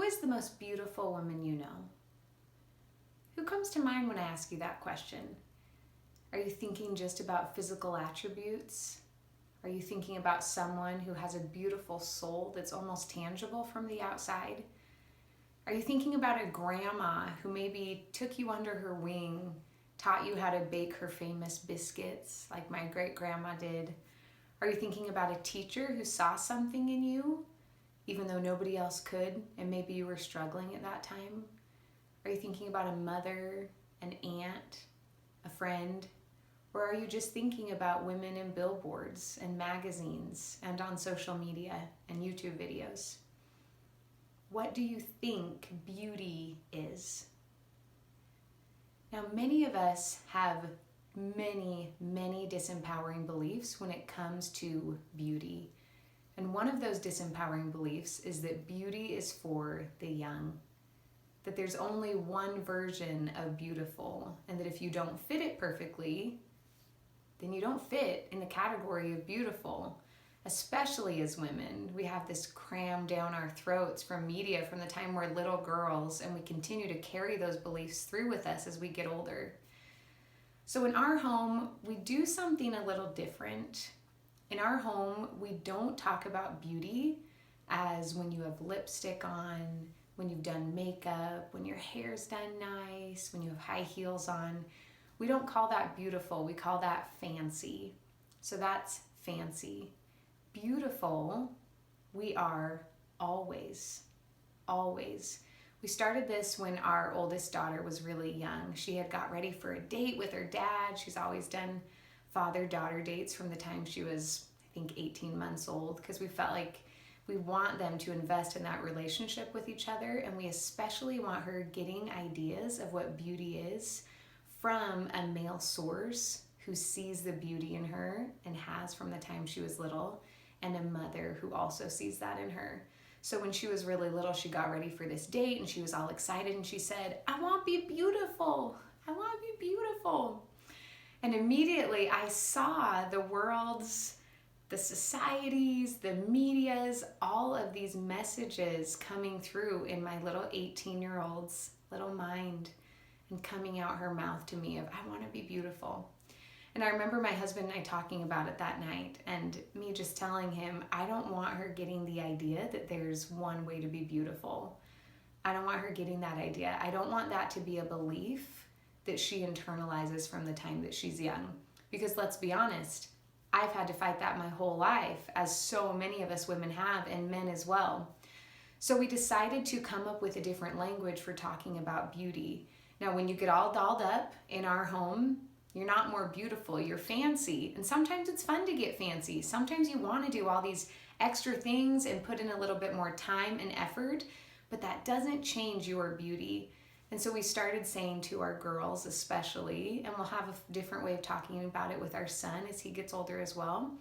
is the most beautiful woman you know? Who comes to mind when I ask you that question? Are you thinking just about physical attributes? Are you thinking about someone who has a beautiful soul that's almost tangible from the outside? Are you thinking about a grandma who maybe took you under her wing, taught you how to bake her famous biscuits like my great-grandma did? Are you thinking about a teacher who saw something in you, even though nobody else could, and maybe you were struggling at that time? Are you thinking about a mother, an aunt, a friend? Or are you just thinking about women in billboards and magazines and on social media and YouTube videos? What do you think beauty is? Now, many of us have many disempowering beliefs when it comes to beauty. And one of those disempowering beliefs is that beauty is for the young, that there's only one version of beautiful, and that if you don't fit it perfectly, then you don't fit in the category of beautiful. Especially as women, we have this crammed down our throats from media from the time we're little girls, and we continue to carry those beliefs through with us as we get older. So in our home, we do something a little different. In our home, we don't talk about beauty as when you have lipstick on, when you've done makeup, when your hair's done nice, when you have high heels on. We don't call that beautiful, we call that fancy. So that's fancy. Beautiful, we are always. We started this when our oldest daughter was really young. She had got ready for a date with her dad. She's always done father-daughter dates from the time she was, I think, 18 months old, because we felt like we want them to invest in that relationship with each other, and we especially want her getting ideas of what beauty is from a male source who sees the beauty in her and has from the time she was little, and a mother who also sees that in her. So when she was really little, she got ready for this date and she was all excited and she said, "I want to be beautiful. I want to be beautiful." And immediately I saw the world's, the societies, the medias, all of these messages coming through in my little 18-year-old's little mind and coming out her mouth to me of, "I want to be beautiful." And I remember my husband and I talking about it that night, and me just telling him, I don't want her getting the idea that there's one way to be beautiful. I don't want her getting that idea. I don't want that to be a belief that she internalizes from the time that she's young. Because let's be honest, I've had to fight that my whole life, as so many of us women have, and men as well. So we decided to come up with a different language for talking about beauty. Now, when you get all dolled up in our home, you're not more beautiful, you're fancy. And sometimes it's fun to get fancy. Sometimes you want to do all these extra things and put in a little bit more time and effort, but that doesn't change your beauty. And so we started saying to our girls especially, and we'll have a different way of talking about it with our son as he gets older as well,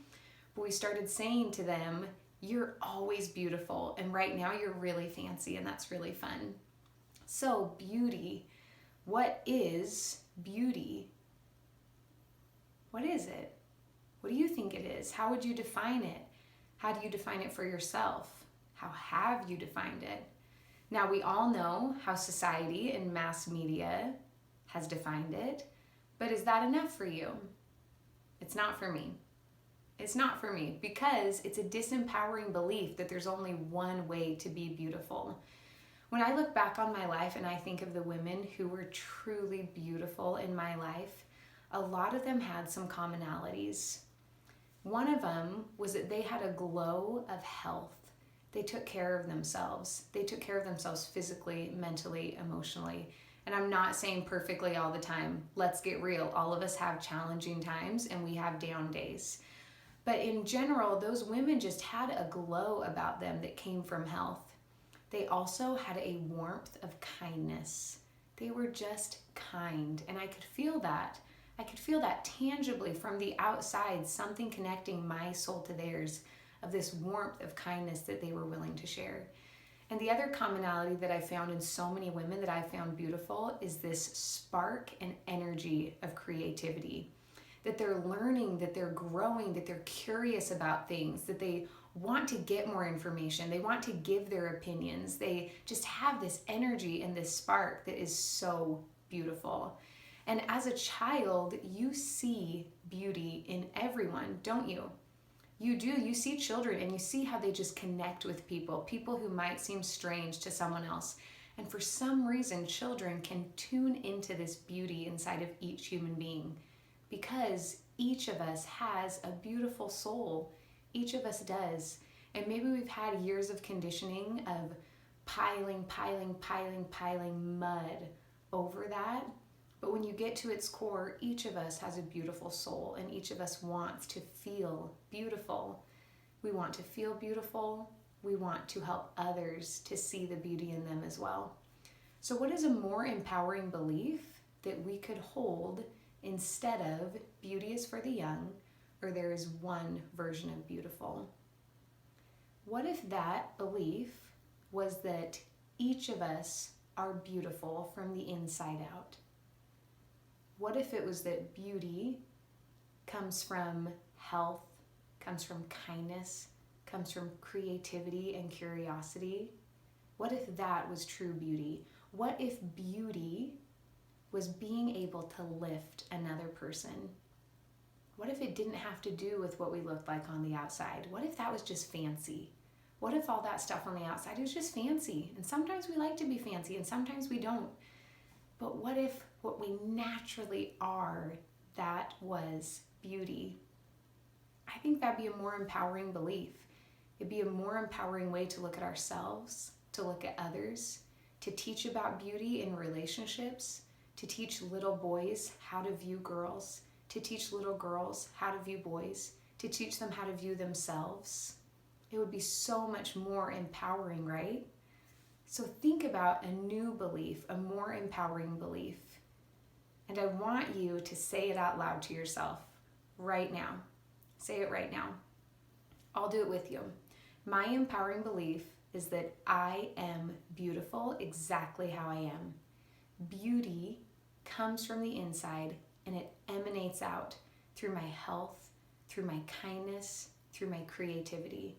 but we started saying to them, you're always beautiful, and right now you're really fancy, and that's really fun. So beauty, what is beauty? What is it? What do you think it is? How would you define it? How do you define it for yourself? How have you defined it? Now, we all know how society and mass media has defined it, but is that enough for you? It's not for me. It's not for me, because it's a disempowering belief that there's only one way to be beautiful. When I look back on my life and I think of the women who were truly beautiful in my life, a lot of them had some commonalities. One of them was that they had a glow of health. They took care of themselves. They took care of themselves physically, mentally, emotionally. And I'm not saying perfectly all the time. Let's get real. All of us have challenging times and we have down days. But in general, those women just had a glow about them that came from health. They also had a warmth of kindness. They were just kind, and I could feel that. I could feel that tangibly from the outside, something connecting my soul to theirs, of this warmth of kindness that they were willing to share. And the other commonality that I found in so many women that I found beautiful is this spark and energy of creativity. that they're learning, that they're growing, that they're curious about things, that they want to get more information, they want to give their opinions. They just have this energy and this spark that is so beautiful. And as a child, you see beauty in everyone, don't you? You do. You see children and you see how they just connect with people who might seem strange to someone else. And for some reason, children can tune into this beauty inside of each human being because each of us has a beautiful soul. Each of us does. And maybe we've had years of conditioning of piling mud over that. But when you get to its core, each of us has a beautiful soul and each of us wants to feel beautiful. We want to feel beautiful. We want to help others to see the beauty in them as well. So what is a more empowering belief that we could hold instead of beauty is for the young, or there is one version of beautiful? What if that belief was that each of us are beautiful from the inside out? What if it was that beauty comes from health, comes from kindness, comes from creativity and curiosity? What if that was true beauty? What if beauty was being able to lift another person? What if it didn't have to do with what we looked like on the outside? What if that was just fancy? What if all that stuff on the outside was just fancy? And sometimes we like to be fancy and sometimes we don't. But what if what we naturally are, that was beauty? I think that'd be a more empowering belief. It'd be a more empowering way to look at ourselves, to look at others, to teach about beauty in relationships, to teach little boys how to view girls, to teach little girls how to view boys, to teach them how to view themselves. It would be so much more empowering, right? So think about a new belief, a more empowering belief. And I want you to say it out loud to yourself right now. Say it right now. I'll do it with you. My empowering belief is that I am beautiful exactly how I am. Beauty comes from the inside and it emanates out through my health, through my kindness, through my creativity.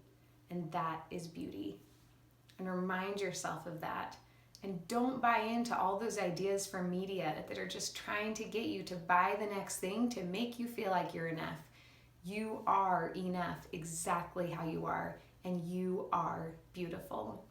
And that is beauty. And remind yourself of that. And don't buy into all those ideas from media that are just trying to get you to buy the next thing to make you feel like you're enough. You are enough exactly how you are, and you are beautiful.